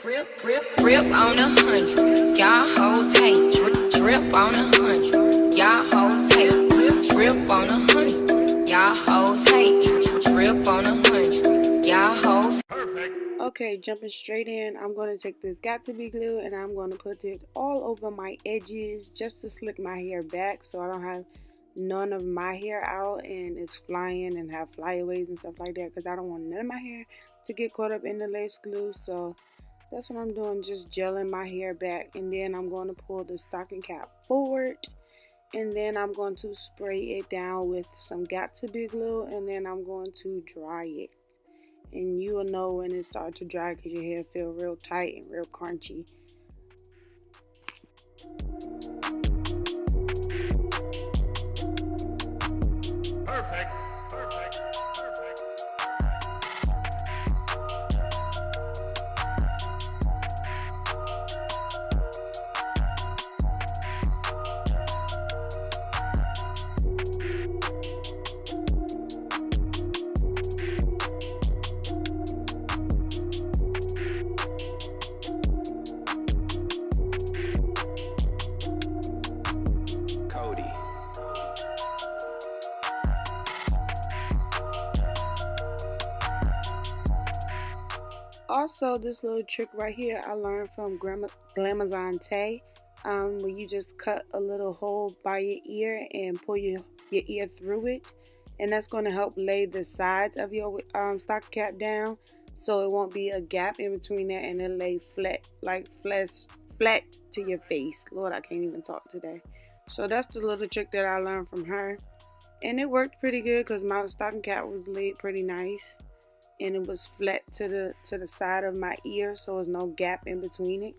Drip on 100. Y'all hoes hate. Drip on 100. Y'all hoes hate. Drip on 100. Y'all hoes hate. Drip on 100. Y'all hoes. Okay, jumping straight in, I'm going to take this Got To Be glue and I'm going to put it all over my edges just to slick my hair back so I don't have none of my hair out and it's flying and have flyaways and stuff like that, because I don't want none of my hair to get caught up in the lace glue. So that's what I'm doing, just gelling my hair back, and then I'm going to pull the stocking cap forward, and then I'm going to spray it down with some Got To Be glue, and then I'm going to dry it. And you will know when it starts to dry because your hair feel real tight and real crunchy. Perfect. Also, this little trick right here I learned from Glamazon Tay, where you just cut a little hole by your ear and pull your ear through it, and that's going to help lay the sides of your stocking cap down so it won't be a gap in between that, and it'll lay flat, like flat to your face. Lord, I can't even talk today. So that's the little trick that I learned from her, and it worked pretty good because my stocking cap was laid pretty nice. And it was flat to the side of my ear, so there's no gap in between it.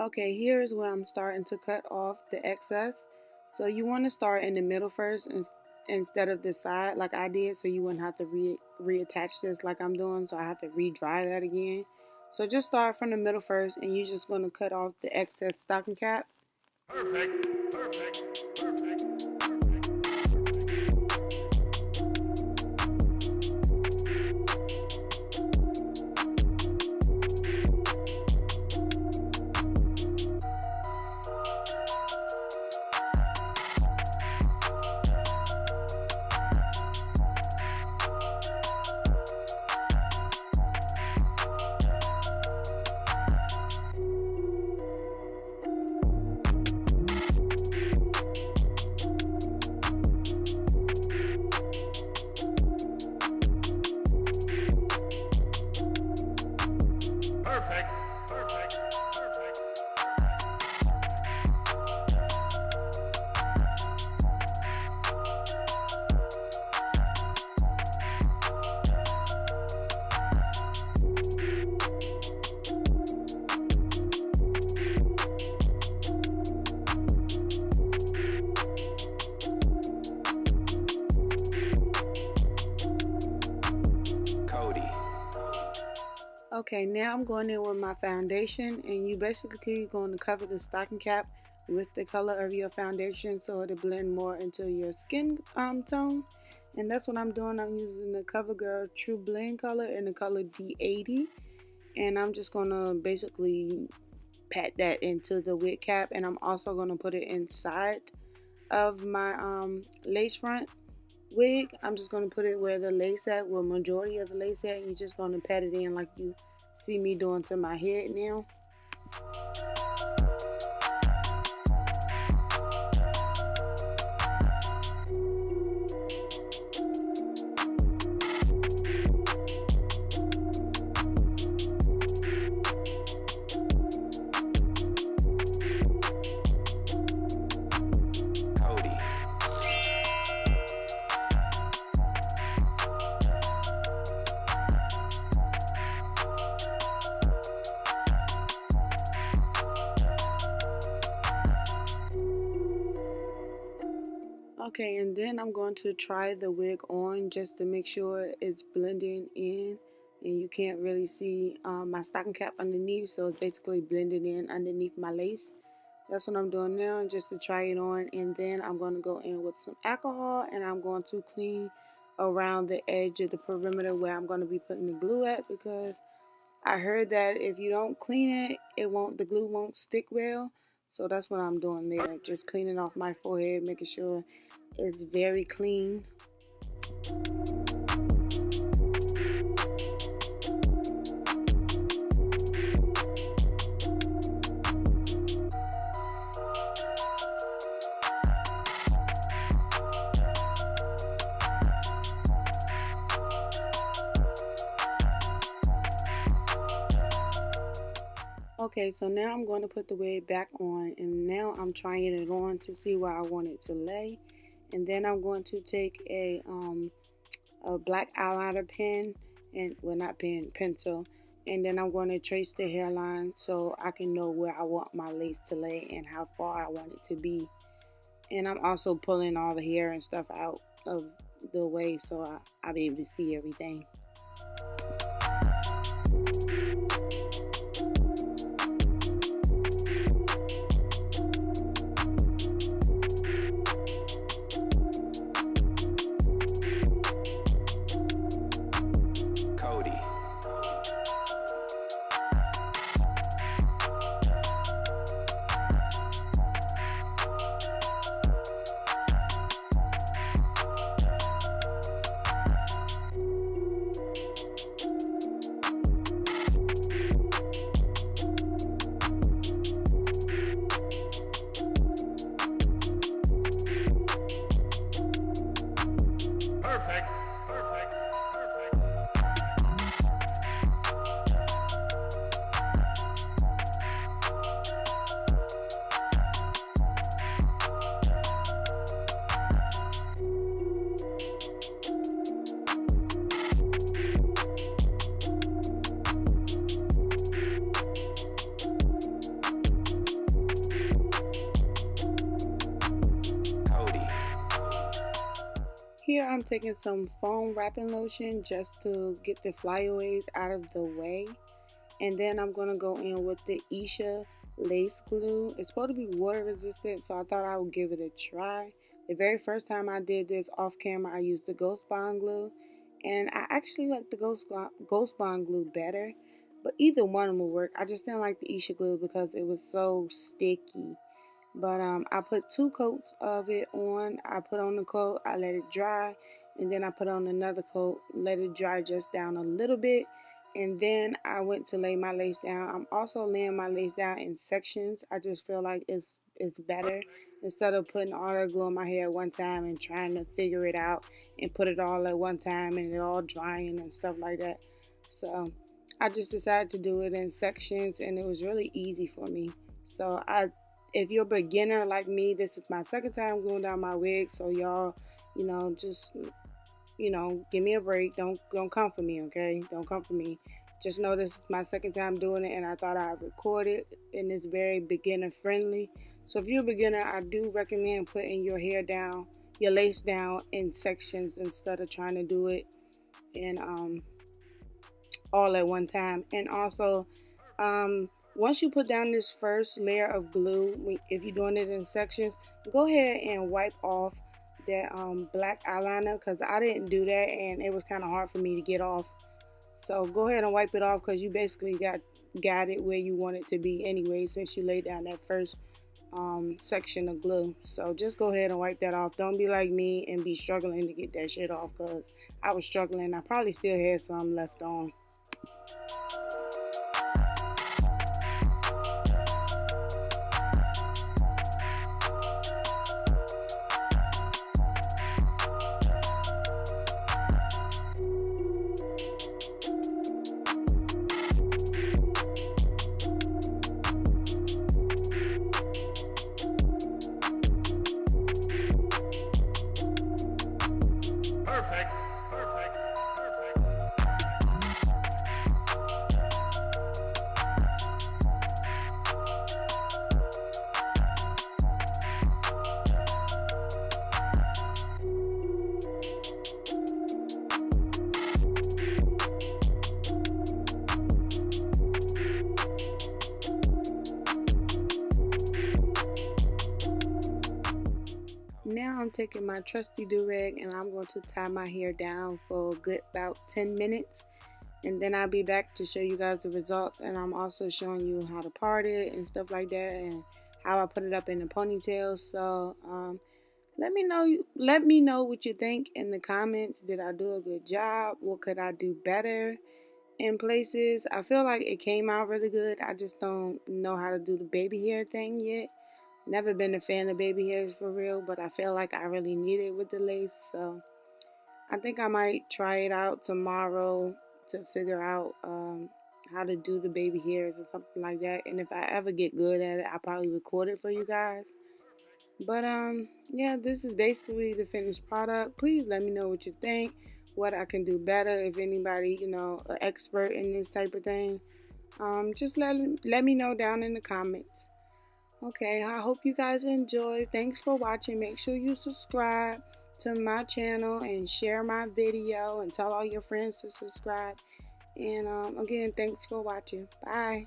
Okay, here's where I'm starting to cut off the excess. So you want to start in the middle first instead of the side like I did, so you wouldn't have to reattach this like I'm doing, so I have to re-dry that again. So just start from the middle first, and you're just going to cut off the excess stocking cap. Perfect. Okay, now I'm going in with my foundation, and you basically going to cover the stocking cap with the color of your foundation so it'll blend more into your skin tone. And that's what I'm doing. I'm using the CoverGirl True Blend color in the color D80, and I'm just going to basically pat that into the wig cap, and I'm also going to put it inside of my lace front wig. I'm just going to put it where the lace at, where majority of the lace at. You're just going to pat it in like you see me doing to my head now. Okay, and then I'm going to try the wig on just to make sure it's blending in, and you can't really see my stocking cap underneath, so it's basically blended in underneath my lace. That's what I'm doing now, just to try it on, and then I'm going to go in with some alcohol, and I'm going to clean around the edge of the perimeter where I'm going to be putting the glue at, because I heard that if you don't clean the glue won't stick well. So that's what I'm doing there, just cleaning off my forehead, making sure it's very clean. Okay, so now I'm going to put the wig back on, and now I'm trying it on to see where I want it to lay. And then I'm going to take a black eyeliner pen, and well, not pen, pencil, and then I'm going to trace the hairline so I can know where I want my lace to lay and how far I want it to be. And I'm also pulling all the hair and stuff out of the way so I'll be able to see everything. Here I'm taking some foam wrapping lotion just to get the flyaways out of the way. And then I'm going to go in with the Eshna lace glue. It's supposed to be water resistant, so I thought I would give it a try. The very first time I did this off camera, I used the Ghost Bond glue. And I actually like the Ghost Bond glue better. But either one will work. I just didn't like the Eshna glue because it was so sticky. But I put 2 coats of it on. I put on the coat, I let it dry, and then I put on another coat, let it dry just down a little bit, and then I went to lay my lace down. I'm also laying my lace down in sections. I just feel like it's better instead of putting all that glue on my hair at one time and trying to figure it out and put it all at one time and it all drying and stuff like that. So I just decided to do it in sections, and it was really easy for me. So if you're a beginner like me, this is my second time gluing down my wig, so y'all, just, give me a break. Don't come for me, okay? Don't come for me. Just know this is my second time doing it, and I thought I'd record it, and it's very beginner friendly. So if you're a beginner, I do recommend putting your hair down, your lace down in sections instead of trying to do it in all at one time. And also, once you put down this first layer of glue, if you're doing it in sections, go ahead and wipe off that black eyeliner, because I didn't do that and it was kind of hard for me to get off. So go ahead and wipe it off, because you basically got it where you want it to be anyway, since you laid down that first section of glue. So just go ahead and wipe that off. Don't be like me and be struggling to get that shit off, because I was struggling. I probably still had some left on. now I'm taking my trusty do-rag and I'm going to tie my hair down for a good about 10 minutes. And then I'll be back to show you guys the results, and I'm also showing you how to part it and stuff like that, and how I put it up in the ponytail. So let me know what you think in the comments. Did I do a good job? What could I do better in places? I feel like it came out really good. I just don't know how to do the baby hair thing yet. Never been a fan of baby hairs for real, but I feel like I really need it with the lace. So I think I might try it out tomorrow to figure out how to do the baby hairs or something like that. And if I ever get good at it, I'll probably record it for you guys. But yeah, this is basically the finished product. Please let me know what you think, what I can do better. If anybody, an expert in this type of thing, just let me know down in the comments. Okay, I hope you guys enjoy. Thanks for watching. Make sure you subscribe to my channel and share my video and tell all your friends to subscribe. And again, thanks for watching. Bye.